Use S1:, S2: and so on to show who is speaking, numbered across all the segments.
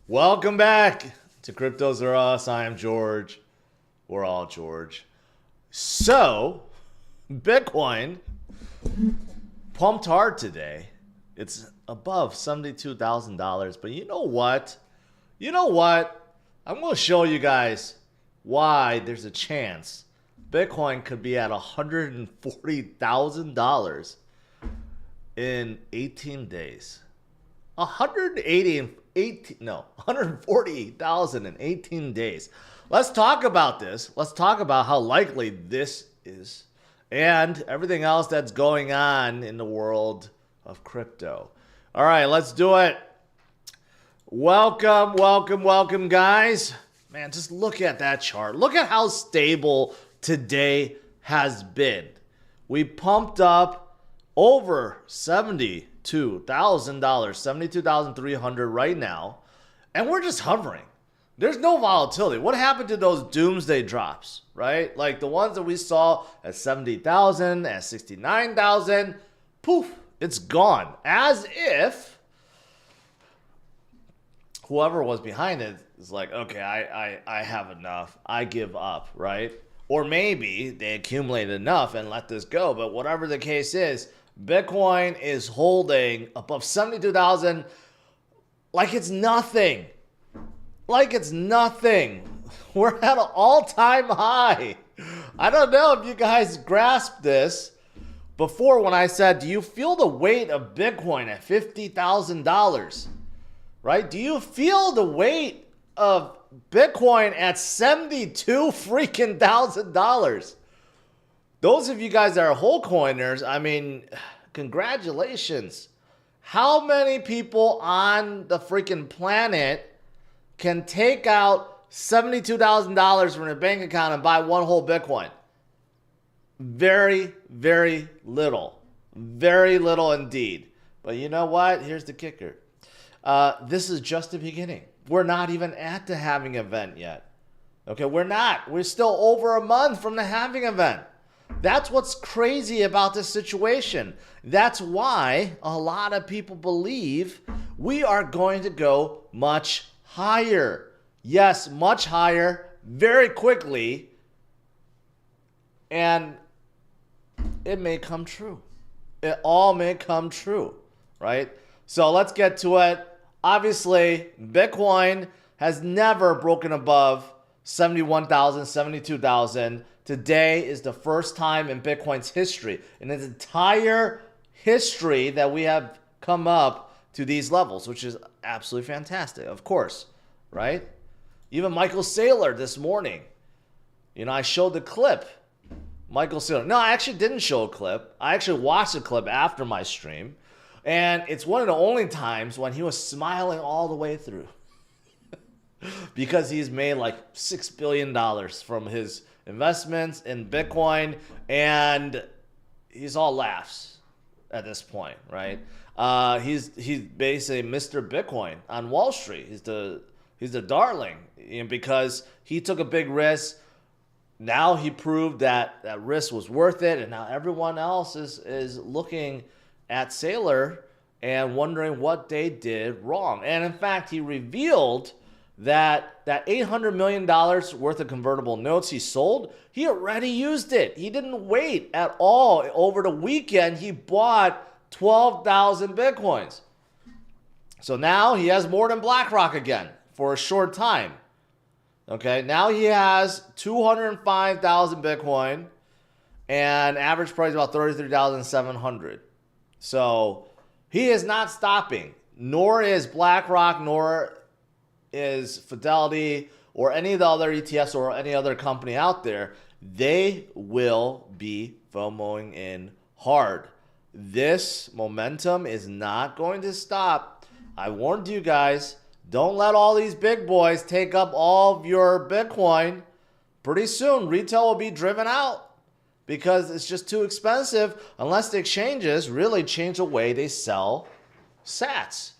S1: Welcome back to Cryptos Are Us. I am George. We're all George. So, Bitcoin pumped hard today. It's above $72,000. But you know what? I'm going to show you guys why there's a chance Bitcoin could be at $140,000 in 18 days. 148,000 in 18 days. Let's talk about this. Let's talk about how likely this is and everything else that's going on in the world of crypto. All right, let's do it. Welcome, guys. Man, just look at that chart. Look at how stable today has been. We pumped up over $72,000, $72,300 right now, and we're just hovering. There's no volatility. What happened to those doomsday drops, right? Like the ones that we saw at 70,000, at 69,000, poof, it's gone. As if whoever was behind it is like, okay, I have enough. I give up, right? Or maybe they accumulated enough and let this go. But whatever the case is, Bitcoin is holding above 72,000 like it's nothing. Like it's nothing. We're at an all-time high. I don't know if you guys grasped this before when I said, do you feel the weight of Bitcoin at $50,000? Right? Do you feel the weight of Bitcoin at $72,000? Those of you guys that are whole coiners, I mean, congratulations. How many people on the freaking planet can take out $72,000 from their bank account and buy one whole Bitcoin? Very, very little. Very little indeed. But you know what? Here's the kicker. This is just the beginning. We're not even at the halving event yet. Okay, we're not. We're still over a month from the halving event. That's what's crazy about this situation. That's why a lot of people believe we are going to go much higher. Yes, much higher, very quickly. And it may come true. It all may come true, right? So let's get to it. Obviously, Bitcoin has never broken above 71,000, 72,000. Today is the first time in Bitcoin's history, in its entire history, that we have come up to these levels, which is absolutely fantastic, of course, right? Even Michael Saylor this morning, I showed the clip. Michael Saylor. No, I actually didn't show a clip. I actually watched the clip after my stream, and it's one of the only times when he was smiling all the way through because he's made like $6 billion from his investments in Bitcoin, and he's all laughs at this point, right? He's basically Mr. Bitcoin on Wall Street. He's the darling, because he took a big risk. Now he proved that that risk was worth it, and now everyone else is looking at Saylor and wondering what they did wrong. And in fact, he revealed that $800 million worth of convertible notes he sold, he already used it. He didn't wait at all. Over the weekend, he bought 12,000 Bitcoins. So now he has more than BlackRock again for a short time. Okay, now he has 205,000 Bitcoin and average price about 33,700. So he is not stopping, nor is BlackRock, nor is Fidelity or any of the other ETFs or any other company out there. They will be FOMOing in hard. This momentum is not going to stop. I warned you guys, don't let all these big boys take up all of your Bitcoin. Pretty soon, retail will be driven out because it's just too expensive unless the exchanges really change the way they sell sats.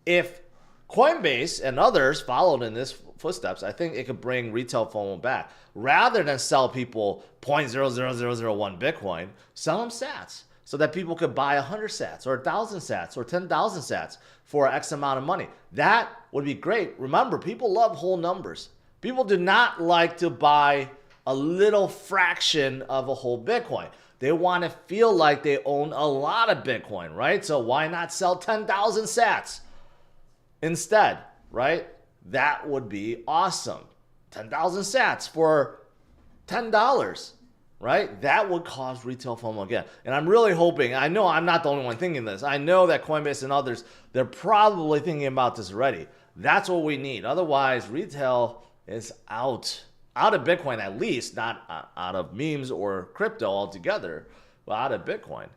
S1: If Coinbase and others followed in this footsteps, I think it could bring retail FOMO back. Rather than sell people 0.00001 Bitcoin, sell them sats. so that people could buy 100 sats or 1,000 sats or 10,000 sats for X amount of money. That would be great. Remember, people love whole numbers. People do not like to buy a little fraction of a whole Bitcoin. They want to feel like they own a lot of Bitcoin, right? So why not sell 10,000 sats instead, right? That would be awesome. 10,000 sats for $10, right? That would cause retail FOMO again. And I'm really hoping, I know I'm not the only one thinking this. I know that Coinbase and others, they're probably thinking about this already. That's what we need. Otherwise, retail is out of Bitcoin at least, not out of memes or crypto altogether, but out of Bitcoin.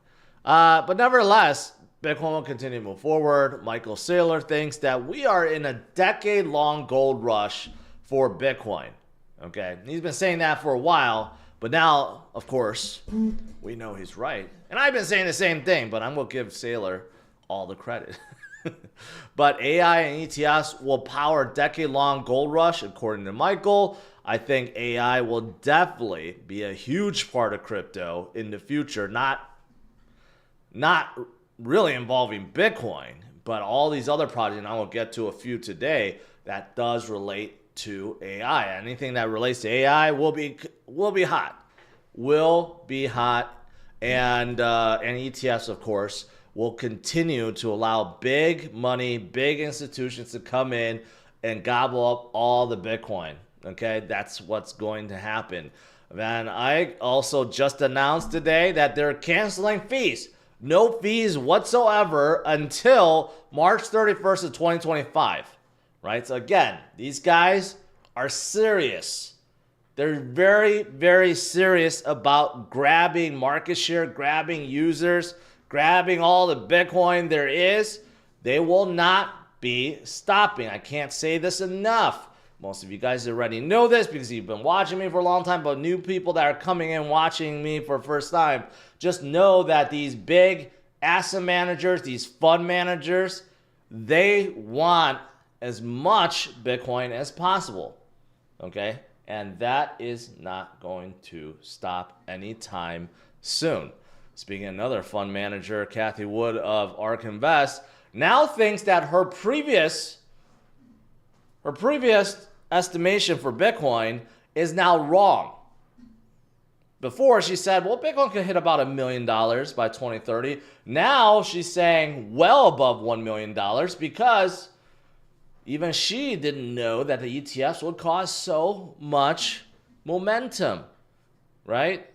S1: But nevertheless, Bitcoin will continue to move forward. Michael Saylor thinks that we are in a decade-long gold rush for Bitcoin. Okay, he's been saying that for a while, but now, of course, we know he's right. And I've been saying the same thing, but I'm going to give Saylor all the credit. But AI and ETFs will power a decade-long gold rush, according to Michael. I think AI will definitely be a huge part of crypto in the future, not really involving Bitcoin, but all these other projects, and I will get to a few today, that does relate to AI. Anything that relates to AI will be hot. Will be hot. And ETFs, of course, will continue to allow big money, big institutions to come in and gobble up all the Bitcoin. Okay, that's what's going to happen. And I also just announced today that they're canceling fees. No fees whatsoever until March 31st of 2025. Right? So again, these guys are serious. They're very, very serious about grabbing market share, grabbing users, grabbing all the Bitcoin there is. They will not be stopping. I can't say this enough. Most of you guys already know this because you've been watching me for a long time, but new people that are coming in watching me for the first time, just know that these big asset managers, these fund managers, they want as much Bitcoin as possible, okay? And that is not going to stop anytime soon. Speaking of another fund manager, Cathie Wood of ARK Invest now thinks that her previous estimation for Bitcoin is now wrong. Before, she said, well, Bitcoin could hit about $1 million by 2030. Now she's saying well above $1 million because even she didn't know that the ETFs would cause so much momentum, right?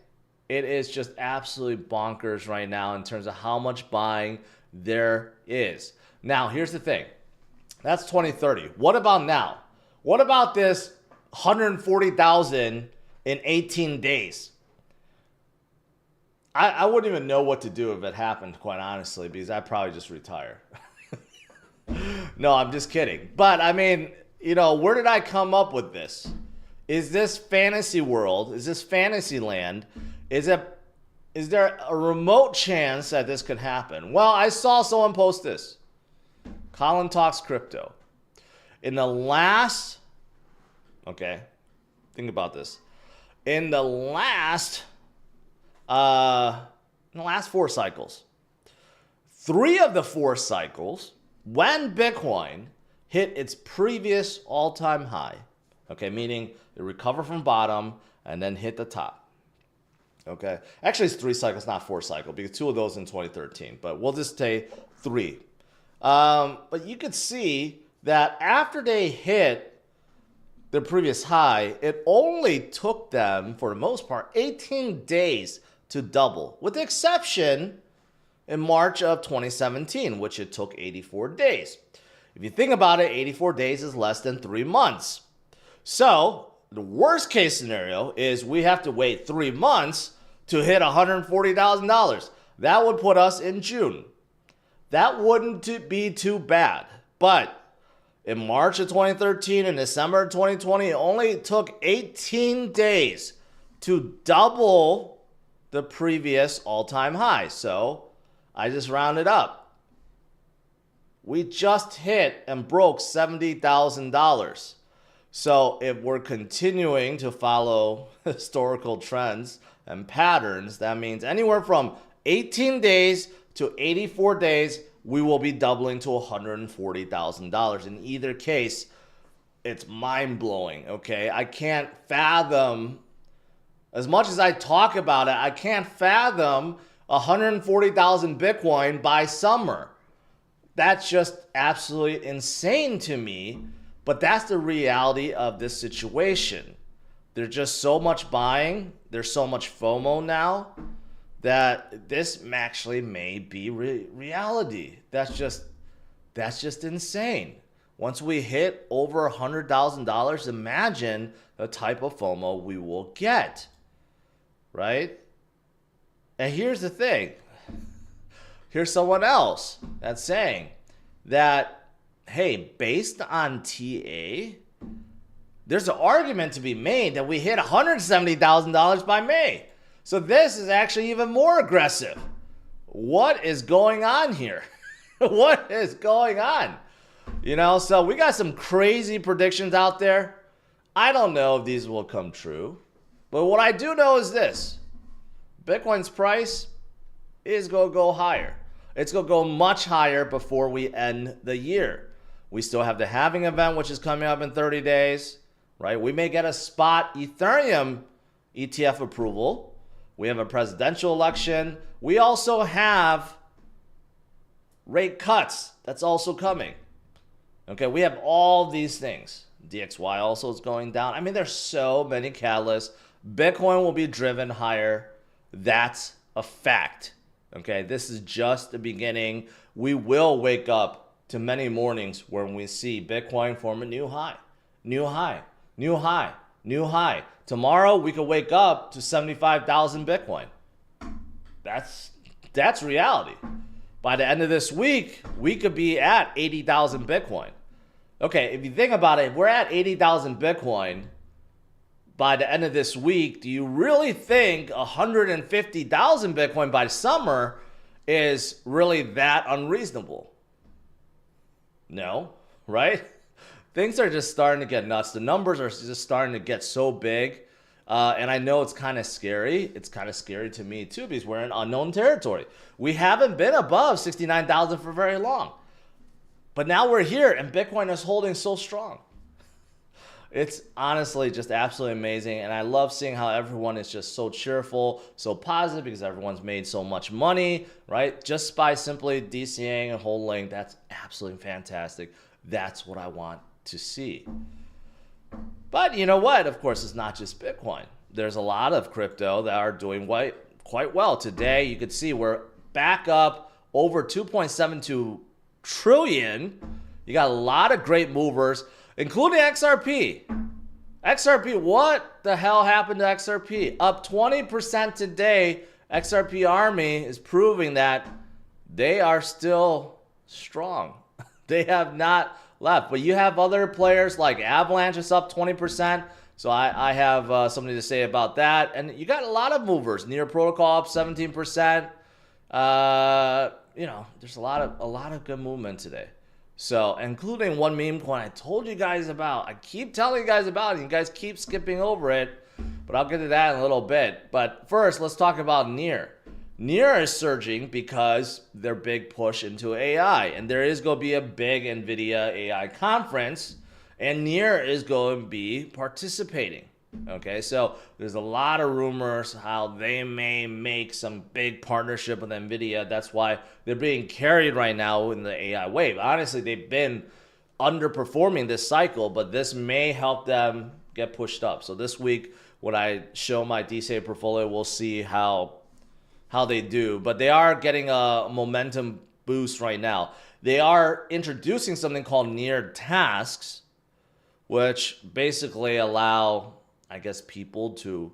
S1: It is just absolutely bonkers right now in terms of how much buying there is. Now, here's the thing. That's 2030. What about now? What about this 140,000 in 18 days? I wouldn't even know what to do if it happened, quite honestly, because I'd probably just retire. No, I'm just kidding. But I mean, you know, where did I come up with this? Is this fantasy world? Is this fantasy land? Is there a remote chance that this could happen? Well, I saw someone post this. Colin Talks Crypto. In the last, think about this. In the last 4 cycles, 3 of the 4 cycles, when Bitcoin hit its previous all-time high, okay, meaning it recovered from bottom and then hit the top, okay? Actually, it's 3 cycles, not 4 cycles, because 2 of those in 2013, but we'll just say 3. But you could see that after they hit the previous high, it only took them, for the most part, 18 days to double, with the exception in March of 2017, which it took 84 days. If you think about it, 84 days is less than 3 months. So the worst case scenario is we have to wait 3 months to hit $140,000. That would put us in June. That wouldn't be too bad. But in March of 2013 and December of 2020, it only took 18 days to double the previous all-time high. So I just rounded up. We just hit and broke $70,000. So if we're continuing to follow historical trends and patterns, that means anywhere from 18 days to 84 days, we will be doubling to $140,000. In either case, it's mind-blowing, okay? I can't fathom, as much as I talk about it, I can't fathom 140,000 Bitcoin by summer. That's just absolutely insane to me, but that's the reality of this situation. There's just so much buying, there's so much FOMO now, that this actually may be reality. That's just insane. Once we hit over $100,000, imagine the type of FOMO we will get, right? And here's the thing. Here's someone else that's saying that, hey, based on TA, there's an argument to be made that we hit $170,000 by May. So this is actually even more aggressive. What is going on here? What is going on? You know, so we got some crazy predictions out there. I don't know if these will come true. But what I do know is this. Bitcoin's price is going to go higher. It's going to go much higher before we end the year. We still have the halving event, which is coming up in 30 days, right? We may get a spot Ethereum ETF approval. We have a presidential election. We also have rate cuts. That's also coming. Okay, we have all these things. DXY also is going down. I mean, there's so many catalysts. Bitcoin will be driven higher. That's a fact. Okay, this is just the beginning. We will wake up to many mornings when we see Bitcoin form a new high, new high, new high, new high. Tomorrow we could wake up to 75,000 Bitcoin. That's reality. By the end of this week, we could be at 80,000 Bitcoin. Okay, if you think about it, if we're at 80,000 Bitcoin by the end of this week, do you really think 150,000 Bitcoin by summer is really that unreasonable? No, right? Things are just starting to get nuts. The numbers are just starting to get so big. And I know it's kind of scary. It's kind of scary to me too, because we're in unknown territory. We haven't been above 69,000 for very long. But now we're here and Bitcoin is holding so strong. It's honestly just absolutely amazing. And I love seeing how everyone is just so cheerful, so positive, because everyone's made so much money, right? Just by simply DCAing and holding. That's absolutely fantastic. That's what I want to see. But you know what? Of course, it's not just Bitcoin. There's a lot of crypto that are doing quite well. Today, you could see we're back up over 2.72 trillion. You got a lot of great movers, including XRP. XRP, what the hell happened to XRP? Up 20% today. XRP Army is proving that they are still strong. They have not left. But you have other players like Avalanche is up 20%. So I have something to say about that. And you got a lot of movers. Near Protocol up 17%. You know, there's a lot of good movement today. So, including one meme coin I told you guys about. I keep telling you guys about it. You guys keep skipping over it. But I'll get to that in a little bit. But first, let's talk about Near. Near is surging because their big push into AI. And there is going to be a big NVIDIA AI conference. And Near is going to be participating. Okay, so there's a lot of rumors how they may make some big partnership with NVIDIA. That's why they're being carried right now in the AI wave. Honestly, they've been underperforming this cycle, but this may help them get pushed up. So this week, when I show my DCA portfolio, we'll see how they do. But they are getting a momentum boost right now. They are introducing something called Near Tasks, which basically allow, I guess, people to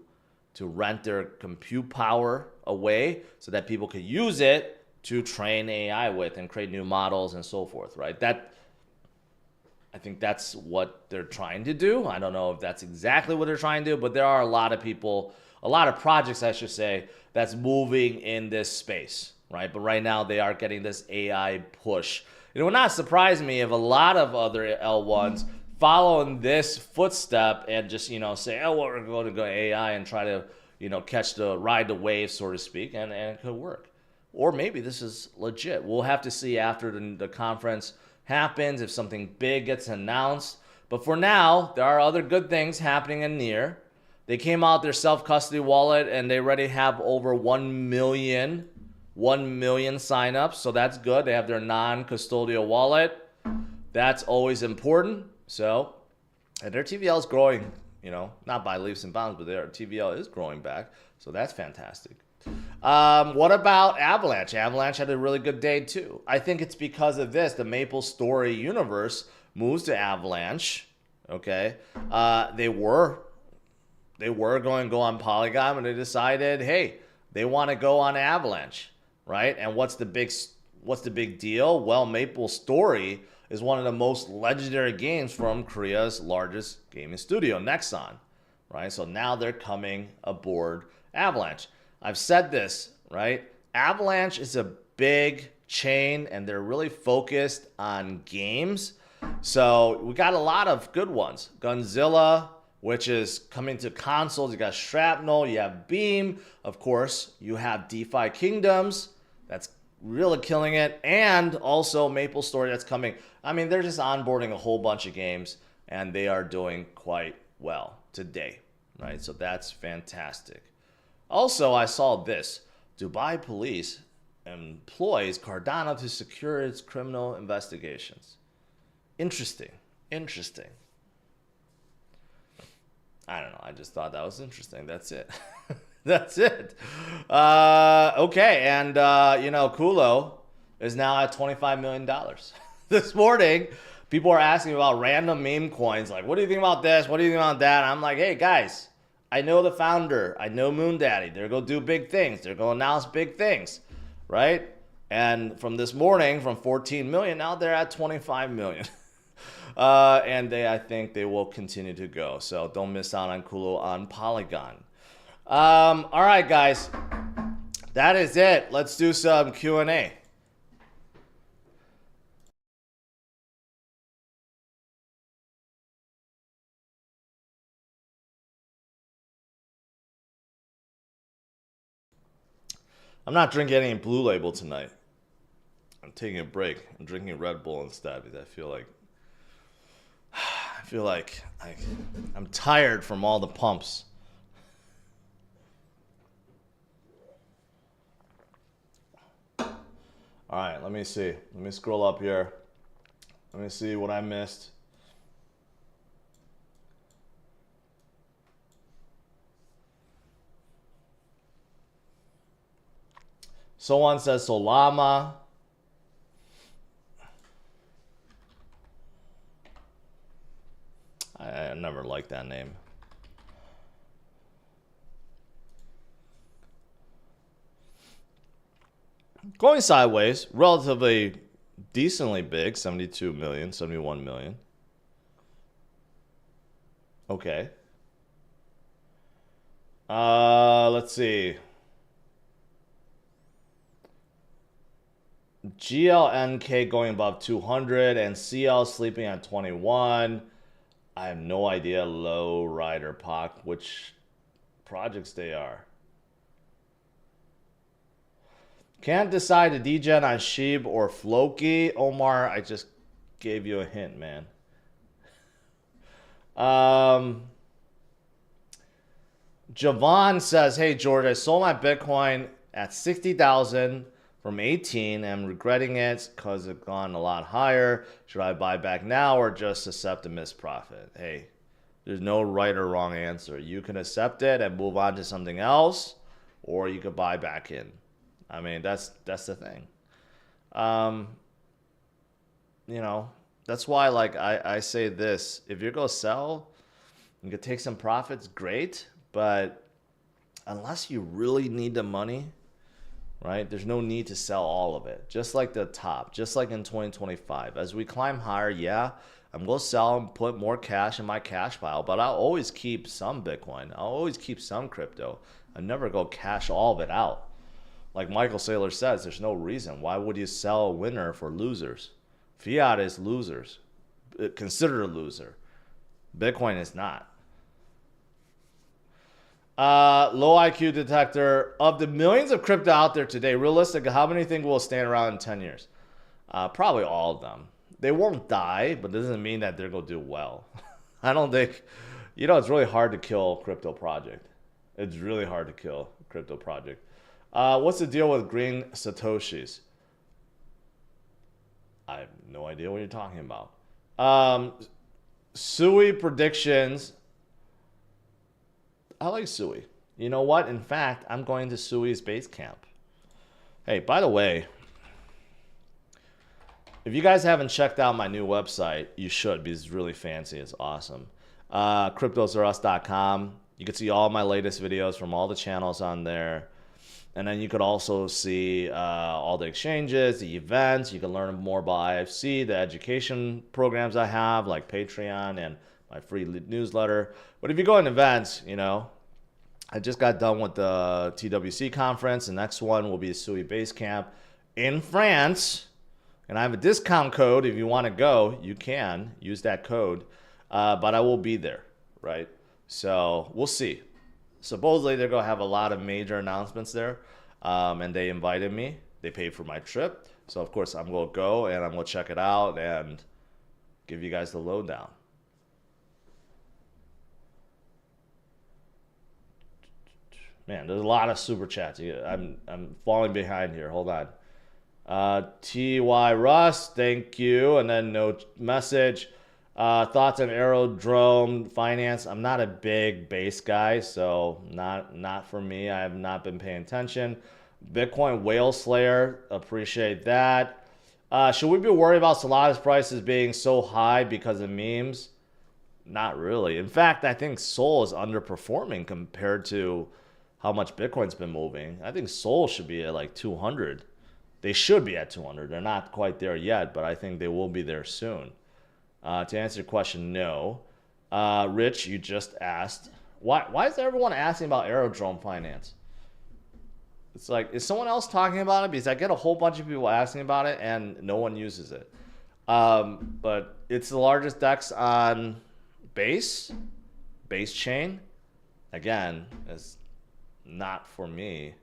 S1: rent their compute power away so that people can use it to train AI with and create new models and so forth, right? I think that's what they're trying to do. I don't know if that's exactly what they're trying to do, but there are a lot of people, a lot of projects, I should say, that's moving in this space, right? But right now they are getting this AI push. It would not surprise me if a lot of other L1s follow in this footstep and just, say, oh, well, we're going to go AI and try to, ride the wave, so to speak, and it could work. or maybe this is legit. We'll have to see after the conference happens, if something big gets announced. But for now, there are other good things happening in Near. They came out their self-custody wallet and they already have over 1 million signups. So that's good. They have their non-custodial wallet. That's always important. So, and their TVL is growing, not by leaps and bounds, but their TVL is growing back. So that's fantastic. What about Avalanche? Avalanche had a really good day too. I think it's because of this. The Maple Story universe moves to Avalanche. Okay. They were going to go on Polygon, but they decided, hey, they want to go on Avalanche, right? And what's the big deal? Well, Maple Story is one of the most legendary games from Korea's largest gaming studio, Nexon, right? So now they're coming aboard Avalanche. I've said this, right? Avalanche is a big chain and they're really focused on games. So we got a lot of good ones. Gunzilla, which is coming to consoles. You got Shrapnel, you have Beam. Of course, you have DeFi Kingdoms. That's really killing it. And also Maple Story that's coming. I mean, they're just onboarding a whole bunch of games and they are doing quite well today, right? So that's fantastic. Also, I saw this. Dubai police employs Cardano to secure its criminal investigations. Interesting. I don't know. I just thought that was interesting. That's it. That's it. Okay. And, Culo is now at $25 million. This morning, people are asking about random meme coins. Like, what do you think about this? What do you think about that? And I'm like, hey, guys, I know the founder. I know Moon Daddy. They're going to do big things. They're going to announce big things, right? And from this morning, from 14 million, now they're at 25 million. And I think they will continue to go. So don't miss out on Culo on Polygon. All right, guys. That is it. Let's do some Q&A. I'm not drinking any Blue Label tonight. I'm taking a break. I'm drinking Red Bull instead because I feel like I'm tired from all the pumps. All right, let me see. Let me scroll up here. Let me see what I missed. Someone says Solama. I never liked that name. Going sideways, relatively decently big, 72 million, 71 million. Okay. Let's see. GLNK going above 200 and CL sleeping at 21. I have no idea, Low Rider Pac, which projects they are. Can't decide to degen on Sheeb or Floki. Omar, I just gave you a hint, man. Javon says, hey, George, I sold my Bitcoin at 60,000 from 18. I'm regretting it because it's gone a lot higher. Should I buy back now or just accept a missed profit? Hey, there's no right or wrong answer. You can accept it and move on to something else, or you could buy back in. I mean, that's the thing. That's why, like, I say this. If you're going to sell, you could take some profits, great. But unless you really need the money, right, there's no need to sell all of it. Just like the top, just like in 2025. As we climb higher, yeah, I'm going to sell and put more cash in my cash pile. But I'll always keep some Bitcoin. I'll always keep some crypto. I never go cash all of it out. Like Michael Saylor says, there's no reason. Why would you sell a winner for losers? Fiat is losers. Considered a loser. Bitcoin is not. Low IQ detector. Of the millions of crypto out there today, realistically, how many think will stand around in 10 years? Probably all of them. They won't die, but it doesn't mean that they're going to do well. I don't think, it's really hard to kill a crypto project. It's really hard to kill a crypto project. What's the deal with green Satoshis? I have no idea what you're talking about. Sui predictions. I like Sui. You know what? In fact, I'm going to Sui's base camp. Hey, by the way, if you guys haven't checked out my new website, you should because it's really fancy. It's awesome. CryptosAreUs.com. You can see all my latest videos from all the channels on there. And then you could also see all the exchanges, the events. You can learn more about IFC, the education programs I have, like Patreon and my free newsletter. But if you go in events, I just got done with the TWC conference. The next one will be Sui Base Camp in France. And I have a discount code. If you want to go, you can use that code. But I will be there, right? So we'll see. Supposedly they're going to have a lot of major announcements there. And they invited me. They paid for my trip. So, of course, I'm going to go and I'm going to check it out and give you guys the lowdown. Man, there's a lot of super chats. I'm falling behind here. Hold on. TY Russ, thank you. And then no message. Thoughts on aerodrome finance. I'm not a big base guy, so not for me. I have not been paying attention. Bitcoin whale slayer, appreciate that. Should we be worried about Solana's prices being so high because of memes? Not really. In fact, I think Sol is underperforming compared to how much Bitcoin's been moving. I think Sol should be at like 200. They should be at 200. They're not quite there yet, but I think they will be there soon. To answer your question, no. Rich, you just asked. Why is everyone asking about aerodrome finance? It's like, is someone else talking about it? Because I get a whole bunch of people asking about it and no one uses it. But it's the largest DEX on base chain. Again, it's not for me.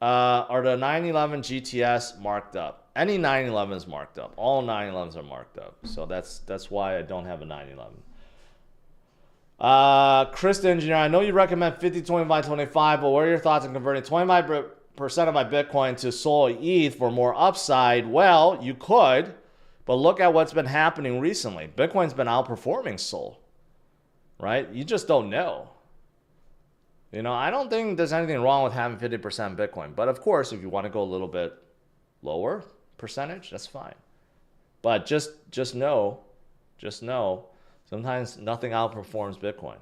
S1: Are the 911 GTS marked up? Any 911 is marked up. All 911s are marked up. So that's why I don't have a 911. Chris the Engineer, I know you recommend 50, 25, 25, but what are your thoughts on converting 25% of my Bitcoin to Sol ETH for more upside? Well, you could, but look at what's been happening recently. Bitcoin's been outperforming Sol, right? You just don't know. I don't think there's anything wrong with having 50% Bitcoin. But of course, if you want to go a little bit lower percentage, that's fine. But just know, sometimes nothing outperforms Bitcoin.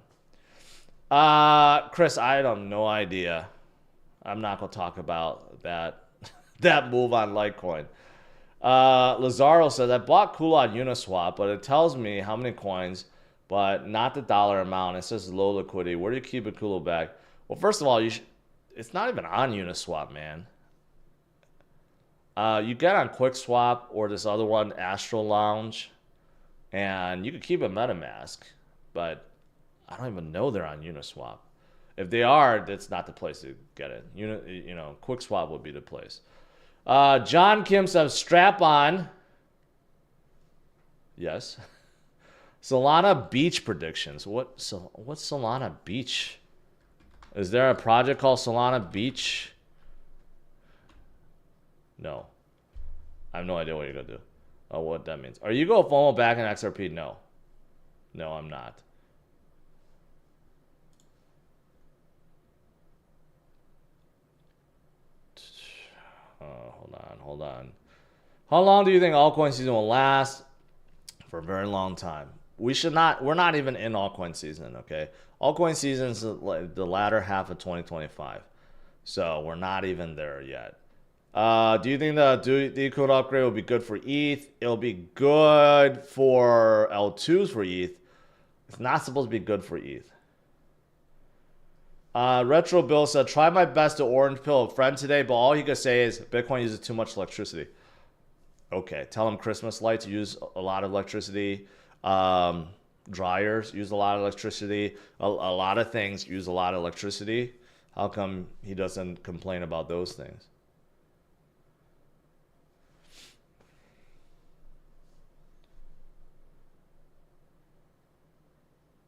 S1: Chris, I have no idea. I'm not going to talk about that move on Litecoin. Lazaro says, I bought Culo on Uniswap, but it tells me how many coins, but not the dollar amount. It says low liquidity. Where do you keep a Culo bag? Well, first of all, it's not even on Uniswap, man. You get on QuickSwap or this other one, Astro Lounge, and you can keep a MetaMask, but I don't even know they're on Uniswap. If they are, that's not the place to get it. QuickSwap would be the place. John Kim says, strap on. Yes. Solana Beach predictions. What's Solana Beach? Is there a project called Solana Beach? No. I have no idea what you're going to do. Oh, what that means. Are you going to FOMO back in XRP? No. No, I'm not. Hold on. How long do you think altcoin season will last? For a very long time. We're not even in altcoin season, okay? Altcoin season is the latter half of 2025. So we're not even there yet. Do you think the code upgrade will be good for ETH? It'll be good for L2s for ETH. It's not supposed to be good for ETH. Retro Bill said, try my best to orange pill a friend today, but all he could say is Bitcoin uses too much electricity. Okay, tell him Christmas lights use a lot of electricity. dryers use a lot of electricity. A lot of things use a lot of electricity. How come he doesn't complain about those things?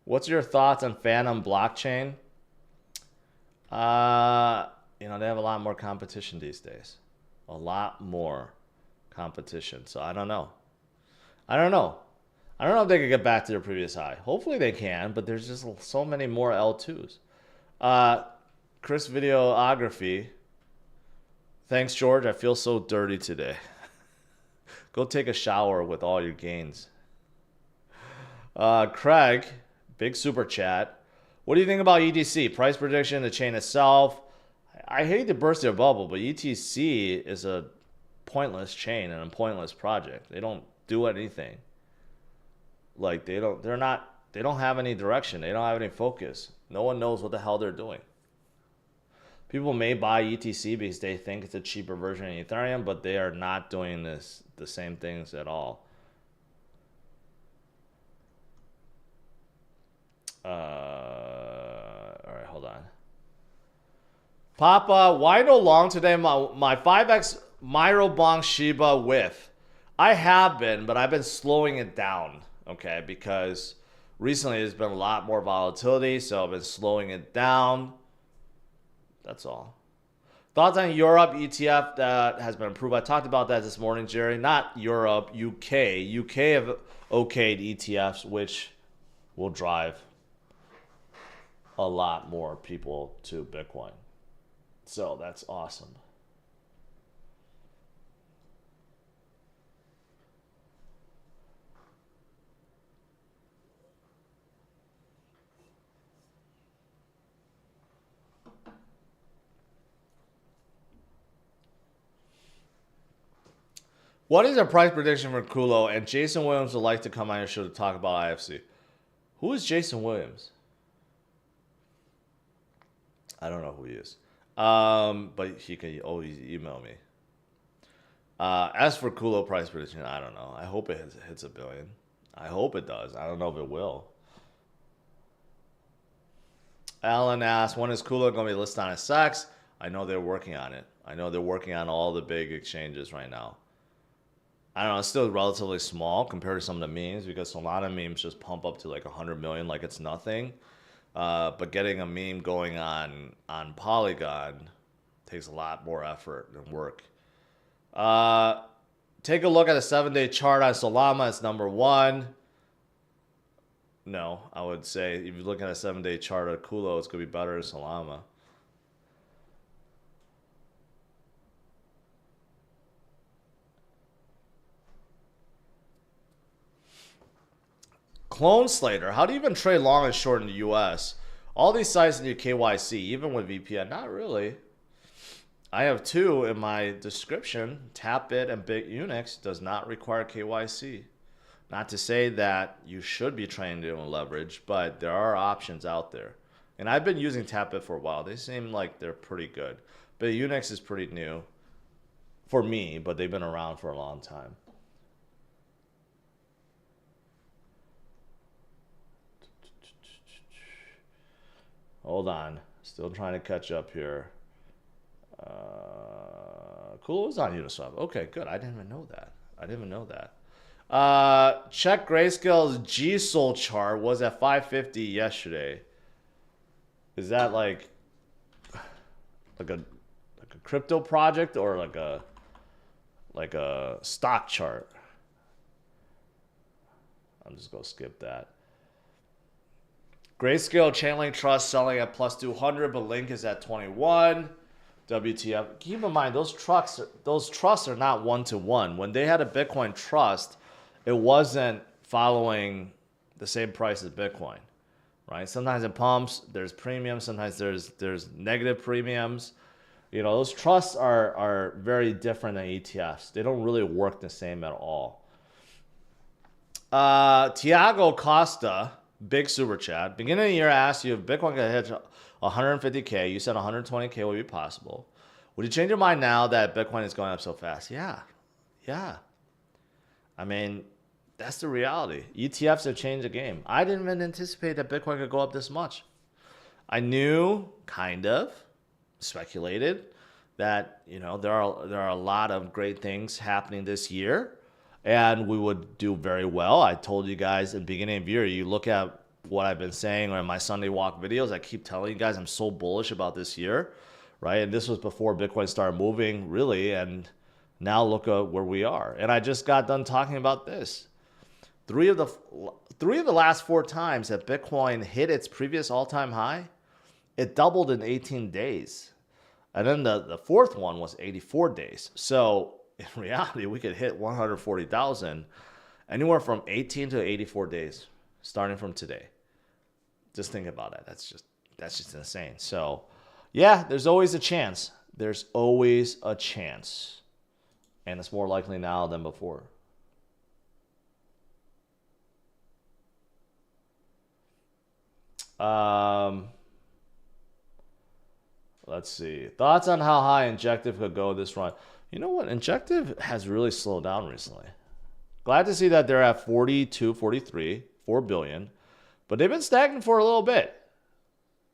S1: What's your thoughts on Phantom blockchain? You know, they have a lot more competition these days. A lot more competition. So I don't know. I don't know. I don't know if they could get back to their previous high. Hopefully they can, but there's just so many more L2s. Chris Videography. Thanks, George. I feel so dirty today. Go take a shower with all your gains. Craig, big super chat. What do you think about ETC? Price prediction, the chain itself. I hate to burst their bubble, but ETC is a pointless chain and a pointless project. They don't do anything. Like they don't have any direction. They don't have any focus. No one knows what the hell they're doing. People may buy ETC because they think it's a cheaper version of Ethereum, but they are not doing the same things at all. All right, hold on. Papa, why no long today? My 5x Myro Shiba with. I have been, but I've been slowing it down, okay? Because recently there's been a lot more volatility, so I've been slowing it down. That's all. Thoughts on Europe ETF that has been approved? I talked about that this morning, Jerry. Not Europe, UK. UK have okayed ETFs, which will drive a lot more people to Bitcoin. So that's awesome. What is a price prediction for Culo? And Jason Williams would like to come on your show to talk about IFC. Who is Jason Williams? I don't know who he is. But he can always email me. As for Culo price prediction, I don't know. I hope it hits $1 billion. I hope it does. I don't know if it will. Alan asks, when is Culo going to be listed on SX? I know they're working on it. I know they're working on all the big exchanges right now. I don't know, it's still relatively small compared to some of the memes because a lot of memes just pump up to like 100 million like it's nothing. But getting a meme going on Polygon takes a lot more effort and work. Take a look at a 7-day chart on Solana. It's number one. No, I would say if you look at a 7-day chart of Culo, it's going to be better than Solana. Clone Slater, how do you even trade long and short in the US? All these sites need KYC, even with VPN. Not really. I have two in my description. Tapbit and BitUnix does not require KYC. Not to say that you should be trading doing leverage, but there are options out there. And I've been using Tapbit for a while. They seem like they're pretty good. BitUnix is pretty new for me, but they've been around for a long time. Hold on. Still trying to catch up here. Culo is on Uniswap. Okay, good. I didn't even know that. Check Grayscale's G-Sol chart was at 550 yesterday. Is that like a crypto project or like a stock chart? I'm just gonna skip that. Grayscale Chainlink Trust selling at plus 200, but Link is at 21. WTF. Keep in mind, those trusts are not one-to-one. When they had a Bitcoin trust, it wasn't following the same price as Bitcoin, right? Sometimes it pumps, there's premiums, sometimes there's negative premiums. You know, those trusts are very different than ETFs. They don't really work the same at all. Tiago Costa, big super chat. Beginning of the year, I asked you if Bitcoin could hit 150K. You said 120K would be possible. Would you change your mind now that Bitcoin is going up so fast? Yeah. I mean, that's the reality. ETFs have changed the game. I didn't even anticipate that Bitcoin could go up this much. I knew, kind of, speculated that there are a lot of great things happening this year, and we would do very well. I told you guys at the beginning of the year. You look at what I've been saying on my Sunday walk videos. I keep telling you guys I'm so bullish about this year, right? And this was before Bitcoin started moving, really. And now look at where we are. And I just got done talking about this. Three of the last 4 times that Bitcoin hit its previous all-time high, it doubled in 18 days. And then the fourth one was 84 days. So in reality, we could hit 140,000 anywhere from 18 to 84 days, starting from today. Just think about that. That's just insane. So yeah, there's always a chance. There's always a chance. And it's more likely now than before. Let's see. Thoughts on how high Injective could go this run? You know what? Injective has really slowed down recently. Glad to see that they're at 42, 43, 4 billion. But they've been stagnant for a little bit.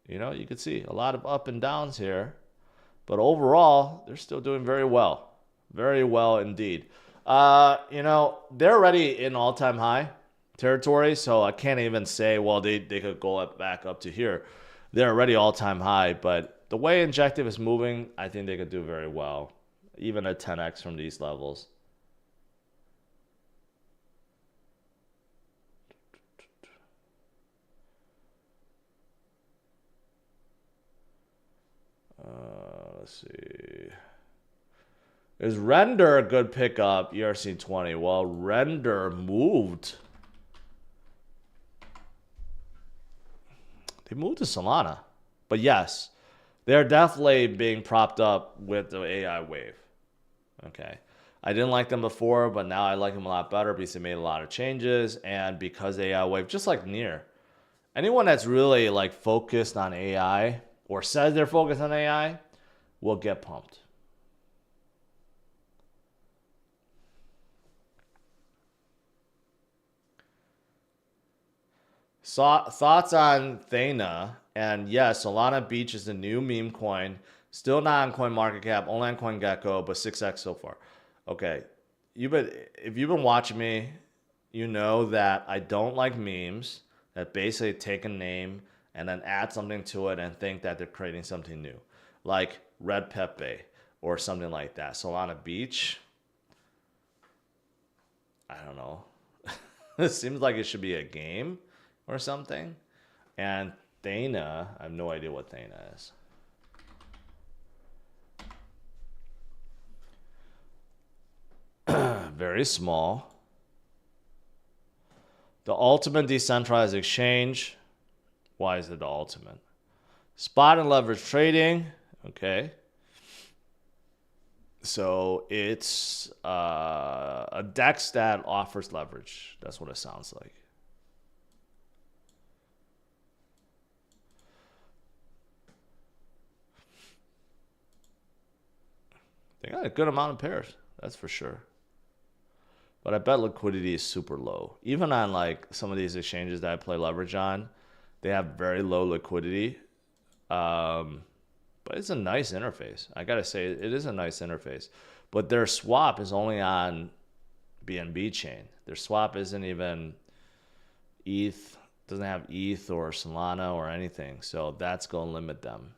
S1: You can see a lot of up and downs here. But overall, they're still doing very well. Very well indeed. They're already in all-time high territory, so I can't even say, well, they could go back up to here. They're already all-time high, but the way Injective is moving, I think they could do very well, even at 10x from these levels. Let's see. Is Render a good pickup? ERC20. Well, Render moved. They moved to Solana. But yes, they're definitely being propped up with the AI wave. Okay. I didn't like them before, but now I like them a lot better because they made a lot of changes. And because AI wave, just like Near. Anyone that's really like focused on AI or says they're focused on AI will get pumped. Thoughts on Thana? And yes, Solana Beach is the new meme coin. Still not on CoinMarketCap, only on CoinGecko, but 6x so far. Okay, if you've been watching me, you know that I don't like memes that basically take a name and then add something to it and think that they're creating something new. Like Red Pepe or something like that. Solana Beach, I don't know. It seems like it should be a game or something. And Thana, I have no idea what Thana is. Very small. The ultimate decentralized exchange. Why is it the ultimate? Spot and leverage trading. Okay. So it's a DEX that offers leverage. That's what it sounds like. They got a good amount of pairs. That's for sure. But I bet liquidity is super low. Even on like some of these exchanges that I play leverage on, they have very low liquidity. But it's a nice interface. I gotta say, it is a nice interface. But their swap is only on BNB chain. Their swap isn't even ETH, doesn't have ETH or Solana or anything. So that's gonna limit them.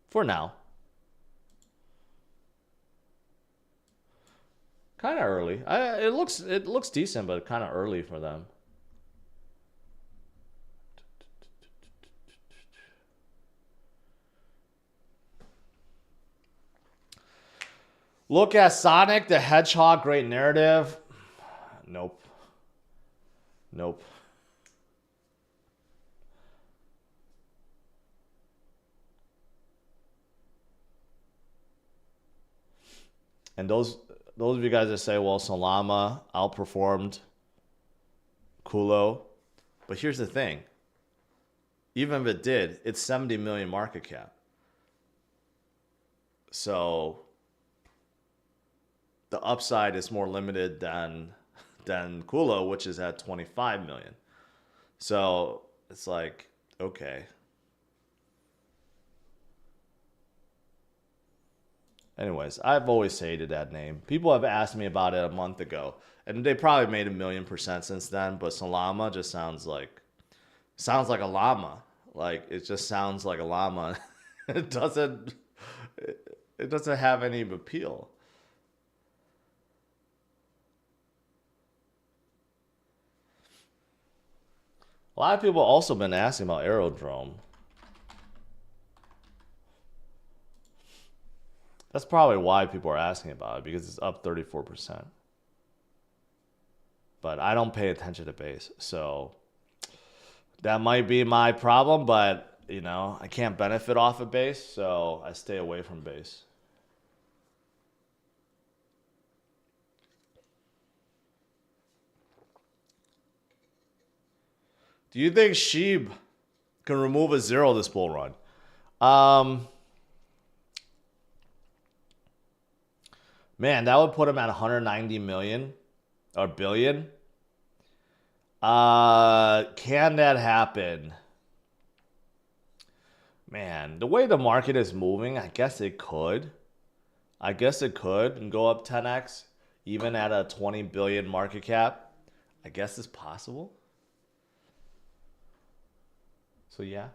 S1: For now. Kind of early. It looks decent, but kind of early for them. Look at Sonic the Hedgehog, great narrative. Nope. Nope. And those of you guys that say, well, Solana outperformed Culo. But here's the thing. Even if it did, it's 70 million market cap. So the upside is more limited than than Culo, which is at 25 million. So it's like, okay. Anyways, I've always hated that name. People have asked me about it a month ago, and they probably made 1,000,000% since then. But Salama just sounds like a llama. Like it just sounds like a llama. it doesn't it doesn't have any appeal. A lot of people also been asking about Aerodrome. That's probably why people are asking about it, because it's up 34%. But I don't pay attention to base, so that might be my problem, but you know, I can't benefit off of base, so I stay away from base. Do you think Sheeb can remove a zero this bull run? Man, that would put him at 190 million or billion. Can that happen? Man, the way the market is moving, I guess it could. I guess it could and go up 10x, even at a 20 billion market cap. I guess it's possible. So yeah.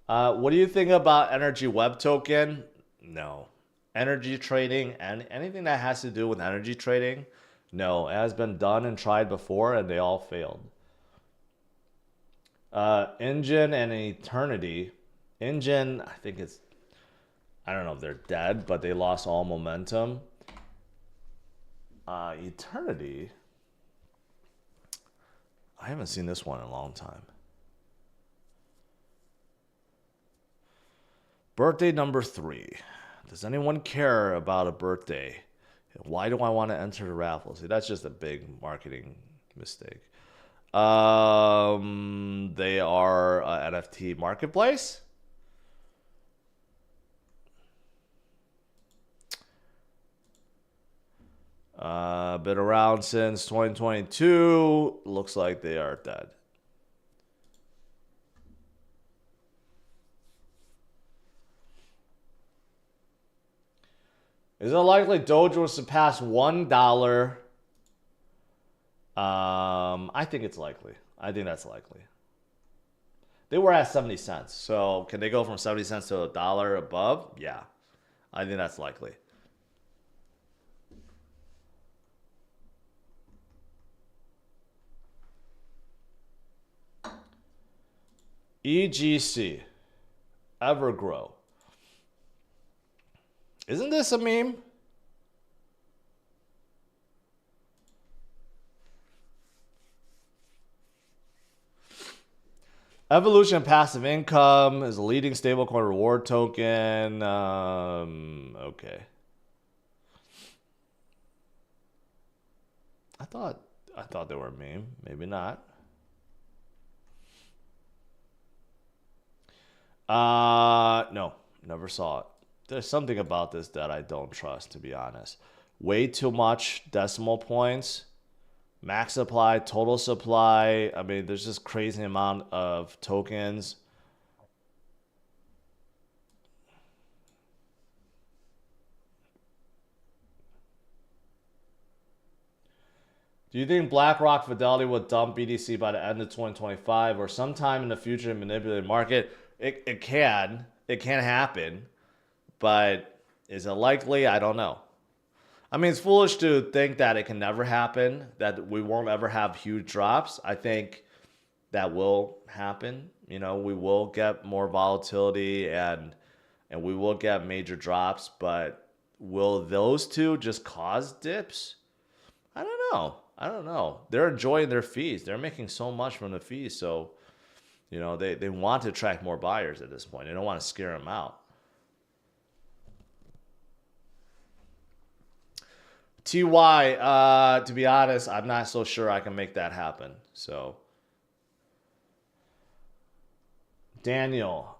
S1: What do you think about Energy Web Token? No. Energy trading and anything that has to do with energy trading, no. It has been done and tried before, and they all failed. Engine and Eternity. Engine, I think it's, I don't know if they're dead, but they lost all momentum. Eternity, I haven't seen this one in a long time. Birthday number 3. Does anyone care about a birthday? Why do I want to enter the raffle? See, that's just a big marketing mistake. They are a NFT marketplace. Been around since 2022. Looks like they are dead. Is it likely Doge will surpass $1? I think it's likely. I think that's likely. They were at 70 cents. So can they go from 70 cents to $1 above? Yeah. I think that's likely. EGC. Evergrow. Isn't this a meme? Evolution passive income is a leading stablecoin reward token. Okay. I thought they were a meme. Maybe not. No, never saw it. There's something about this that I don't trust, to be honest. Way too much decimal points. Max supply, total supply. I mean, there's just crazy amount of tokens. Do you think BlackRock Fidelity would dump BTC by the end of 2025 or sometime in the future in manipulated market? It can. It can happen. But is it likely? I don't know. I mean, it's foolish to think that it can never happen, that we won't ever have huge drops. I think that will happen. You know, we will get more volatility and we will get major drops, but will those two just cause dips? I don't know. I don't know. They're enjoying their fees. They're making so much from the fees. So, you know, they want to attract more buyers at this point. They don't want to scare them out. TY, to be honest, I'm not so sure I can make that happen. So, Daniel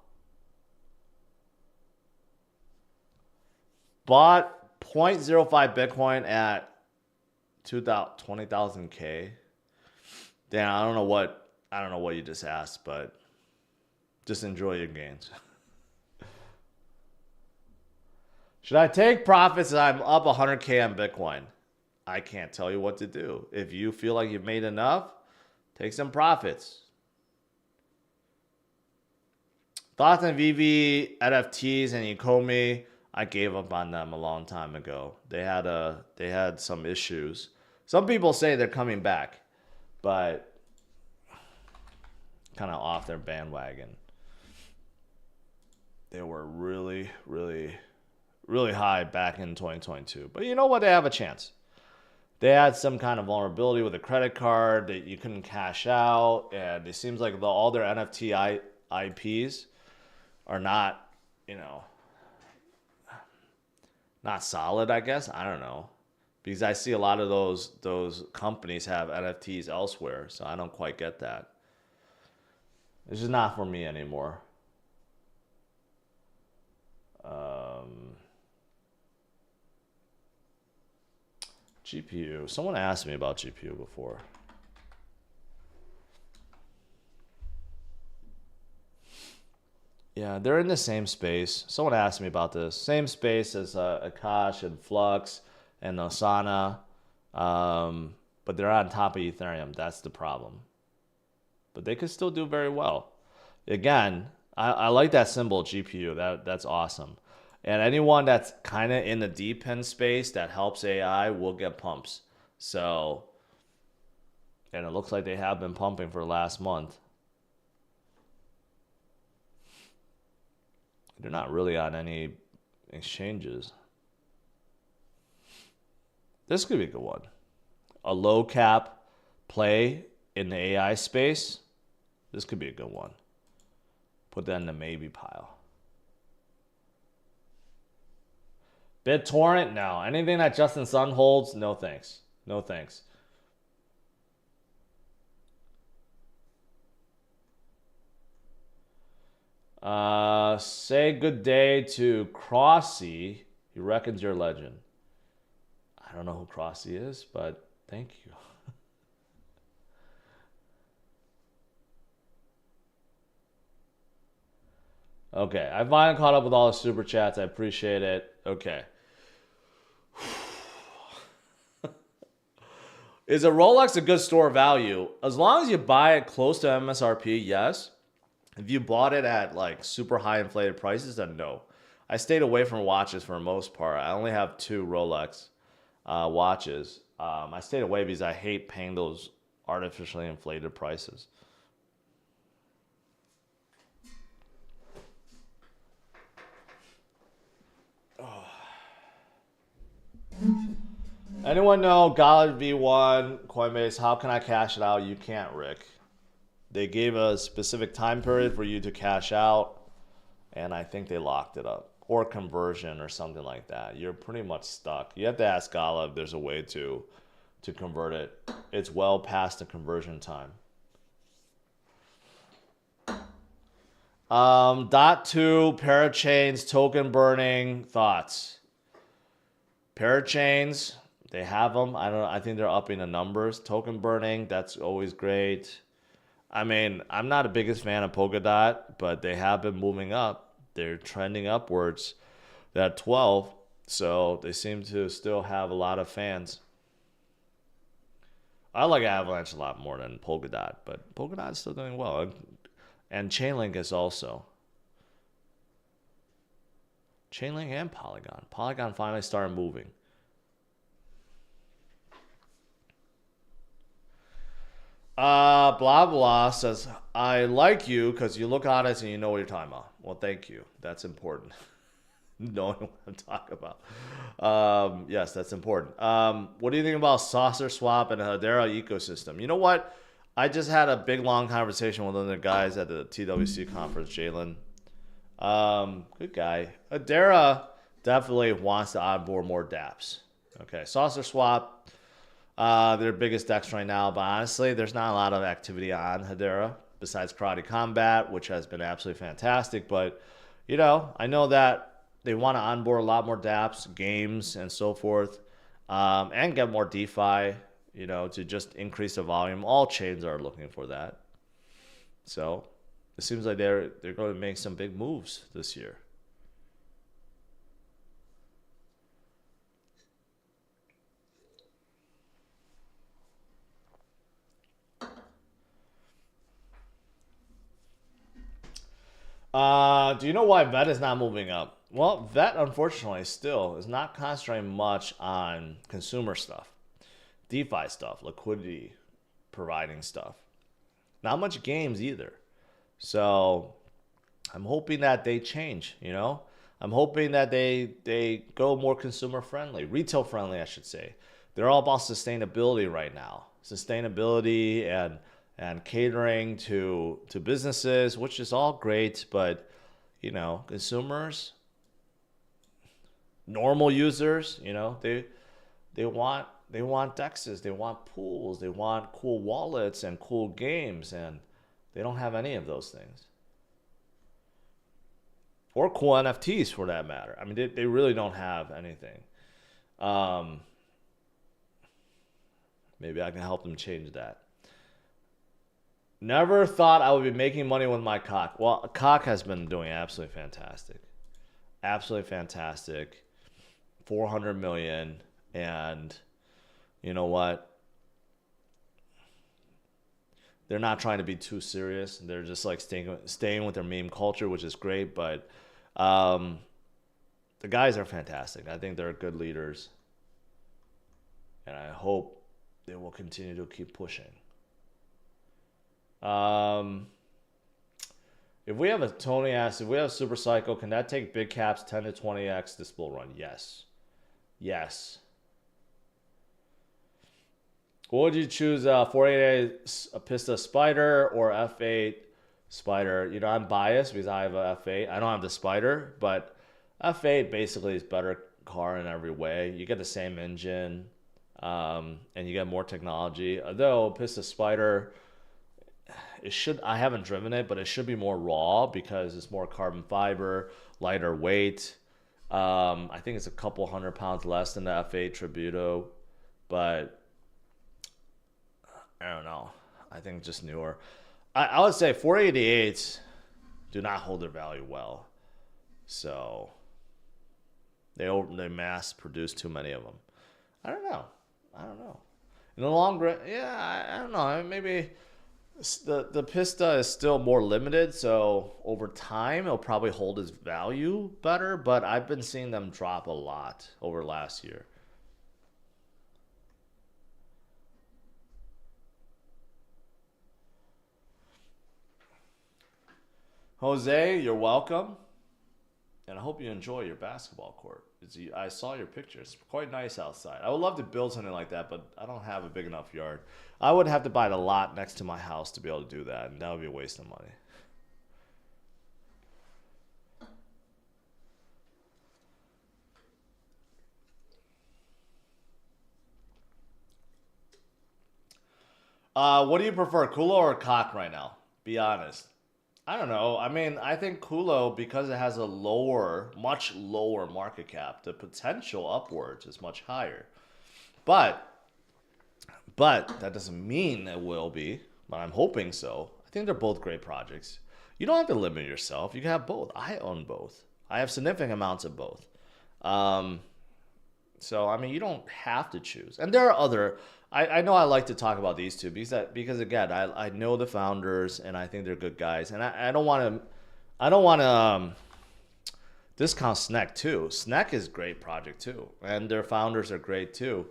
S1: bought 0.05 Bitcoin at 20,000K. Damn, I don't know what you just asked, but just enjoy your gains. Should I take profits if I'm up 100K on Bitcoin? I can't tell you what to do. If you feel like you've made enough, take some profits. Thoughts on VV NFTs and Ecomi? I gave up on them a long time ago. They had some issues. Some people say they're coming back, but kind of off their bandwagon. They were really, really, really high back in 2022. But you know what? They have a chance. They had some kind of vulnerability with a credit card that you couldn't cash out, and it seems like all their NFT IPs are not, not solid, I guess. I don't know. Because I see a lot of those companies have NFTs elsewhere, so I don't quite get that. It's just not for me anymore. GPU. Someone asked me about GPU before. Yeah, they're in the same space. Someone asked me about this. Same space as Akash and Flux and Osana. But they're on top of Ethereum. That's the problem. But they could still do very well. Again, I like that symbol, GPU. That's awesome. And anyone that's kind of in the deep end space that helps AI will get pumps. So, and it looks like they have been pumping for the last month. They're not really on any exchanges. This could be a good one. A low cap play in the AI space. This could be a good one. Put that in the maybe pile. BitTorrent? No. Anything that Justin Sun holds? No thanks. No thanks. Say good day to Crossy. He reckons you're a legend. I don't know who Crossy is, but thank you. Okay, I finally caught up with all the super chats. I appreciate it. Okay. Is a Rolex a good store of value? As long as you buy it close to MSRP, yes. If you bought it at like super high inflated prices, then no. I stayed away from watches for the most part. I only have 2 Rolex watches. I stayed away because I hate paying those artificially inflated prices. Anyone know Gala V1, Coinbase? How can I cash it out? You can't, Rick. They gave a specific time period for you to cash out, and I think they locked it up. Or conversion or something like that. You're pretty much stuck. You have to ask Gala if there's a way to convert it. It's well past the conversion time. .2 parachains, token burning, thoughts. Parachains, they have them. I think they're upping the numbers. Token burning, that's always great. I mean, I'm not the biggest fan of Polkadot, but they have been moving up. They're trending upwards. They're at 12, so they seem to still have a lot of fans. I like Avalanche a lot more than Polkadot, but Polkadot is still doing well. And Chainlink is also. Chainlink and Polygon. Polygon finally started moving. Blah blah says, I like you because you look honest and you know what you're talking about. Well, thank you. That's important. Knowing what I'm talking about. Yes, that's important. What do you think about Saucer Swap and Hedera ecosystem? You know what? I just had a big long conversation with one of the guys at the TWC conference, Jalen. Good guy. Hedera definitely wants to onboard more dApps. Okay, Saucer Swap, their biggest DEX right now, but honestly, there's not a lot of activity on Hedera besides Karate Combat, which has been absolutely fantastic. But, I know that they want to onboard a lot more dApps, games, and so forth. and get more DeFi, you know, to just increase the volume. All chains are looking for that. So it seems like they're going to make some big moves this year. Do you know why VET is not moving up? Well, VET, unfortunately, still is not concentrating much on consumer stuff, DeFi stuff, liquidity providing stuff. Not much games either. So I'm hoping that they change, you know? I'm hoping that they go more consumer friendly, retail friendly, I should say. They're all about sustainability right now. Sustainability and catering to businesses, which is all great, but you know, consumers, normal users, you know, they want dexes, they want pools, they want cool wallets and cool games, and they don't have any of those things. Or cool NFTs for that matter. I mean, they really don't have anything. Um, Maybe I can help them change that. Never thought I would be making money with my cock. Well, cock has been doing absolutely fantastic. Absolutely fantastic. 400 million. And you know what? They're not trying to be too serious. They're just like staying with their meme culture, which is great. But um, the guys are fantastic. I think they're good leaders. And I hope they will continue to keep pushing. If we have a Tony asks, if we have a super cycle, can that take big caps 10 to 20x this bull run? Yes. Yes. What would you choose, 488 Pista Spider or F8 Spider? You know, I'm biased because I have a F8. I don't have the Spider, but F8 basically is better car in every way. You get the same engine, and you get more technology. Although Pista Spider, I haven't driven it, but it should be more raw because it's more carbon fiber, lighter weight. I think it's a couple 100 pounds less than the F8 Tributo, but I don't know. I think just newer. I would say 488s do not hold their value well, so they mass produce too many of them. I don't know. In the long run, yeah, I don't know. Maybe the Pista is still more limited, so over time it'll probably hold its value better. But I've been seeing them drop a lot over last year. Jose, you're welcome. And I hope you enjoy your basketball court. I saw your pictures. It's quite nice outside. I would love to build something like that, but I don't have a big enough yard. I would have to buy the lot next to my house to be able to do that, and that would be a waste of money. What do you prefer, Culo or Cock right now? Be honest. I don't know. I mean, I think Culo, because it has a much lower market cap, the potential upwards is much higher. But that doesn't mean it will be. But I'm hoping so. I think they're both great projects. You don't have to limit yourself. You can have both. I own both. I have significant amounts of both. Um, so I mean, you don't have to choose. And there are other. I know I like to talk about these two because again, I know the founders and I think they're good guys. And I don't want to discount Sneck too. Sneck is a great project too, and their founders are great too.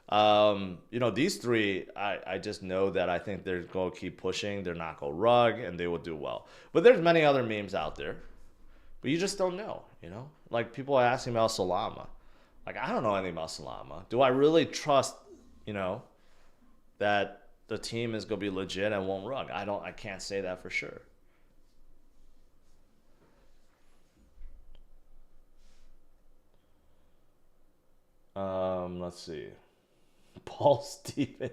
S1: You know, these three, I just know that I think they're going to keep pushing. They're not going to rug, and they will do well. But there's many other memes out there, but you just don't know. You know, like people are asking about Solana. Like I don't know anything about Solana. Do I really trust? You know, that the team is going to be legit and won't rug. I can't say that for sure. Let's see. Paul Steven.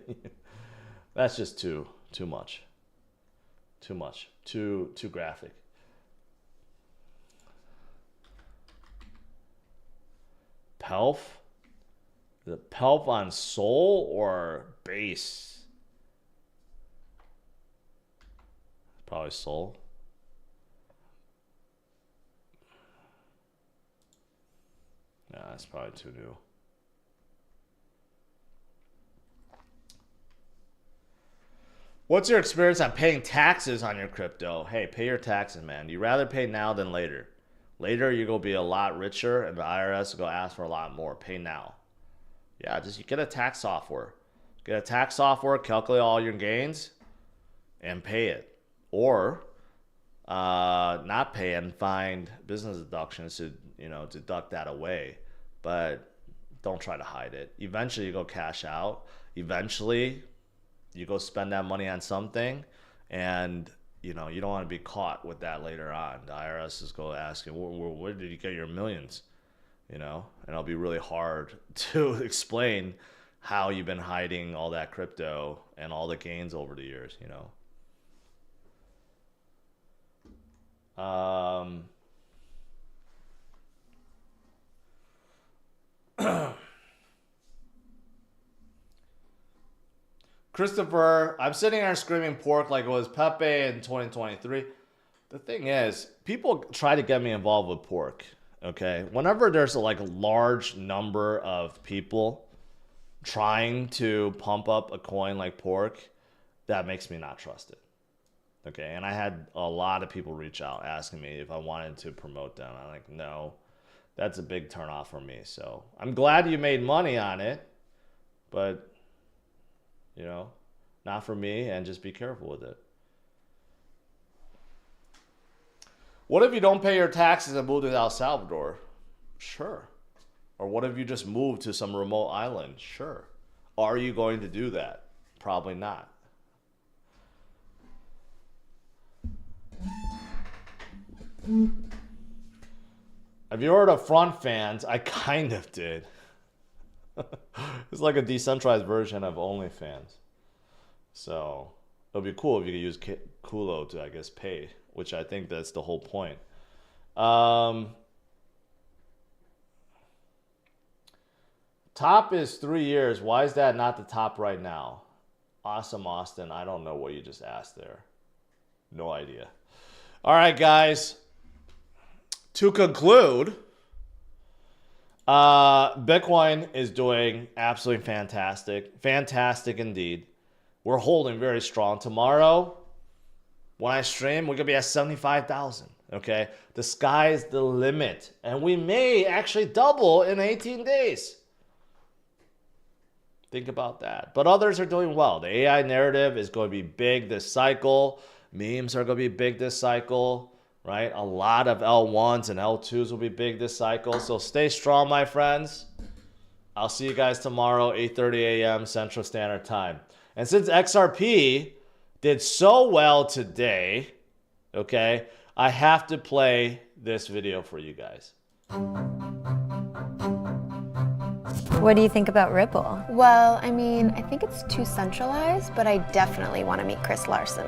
S1: That's just too much. Too much. Too graphic. Pelf? The Pelp on Sol or base? Probably Sol. Nah, that's probably too new. What's your experience on paying taxes on your crypto? Hey, pay your taxes, man. You'd rather pay now than later. Later, you're going to be a lot richer, and the IRS will go ask for a lot more. Pay now. Yeah, just get a tax software. Get a tax software, calculate all your gains, and pay it. Or not pay and find business deductions to, deduct that away. But don't try to hide it. Eventually, you go cash out. Eventually, you go spend that money on something, and you don't want to be caught with that later on. The IRS is going to ask you, where did you get your millions? And it'll be really hard to explain how you've been hiding all that crypto and all the gains over the years. Christopher, I'm sitting here screaming pork like it was Pepe in 2023. The thing is, people try to get me involved with pork, okay? Whenever there's a large number of people trying to pump up a coin like pork, that makes me not trust it, okay? And I had a lot of people reach out asking me if I wanted to promote them. I'm like, no, that's a big turnoff for me. So I'm glad you made money on it, but not for me, and just be careful with it. What if you don't pay your taxes and move to El Salvador? Sure. Or what if you just move to some remote island? Sure. Are you going to do that? Probably not. Have you heard of front fans? I kind of did. It's like a decentralized version of OnlyFans. So it'll be cool if you could use Culo to, I guess, pay, which I think that's the whole point. Top is 3 years. Why is that not the top right now? Awesome, Austin. I don't know what you just asked there. No idea. All right, guys. To conclude, Bitcoin is doing absolutely fantastic. Fantastic indeed. We're holding very strong. Tomorrow, when I stream, we're going to be at 75,000. Okay? The sky's the limit. And we may actually double in 18 days. Think about that. But others are doing well. The AI narrative is going to be big this cycle. Memes are going to be big this cycle. Right? A lot of L1s and L2s will be big this cycle. So stay strong, my friends. I'll see you guys tomorrow, 8:30 a.m. Central Standard Time. And since XRP did so well today, okay, I have to play this video for you guys.
S2: What do you think about Ripple?
S3: Well, I mean, I think it's too centralized, but I definitely want to meet Chris Larson.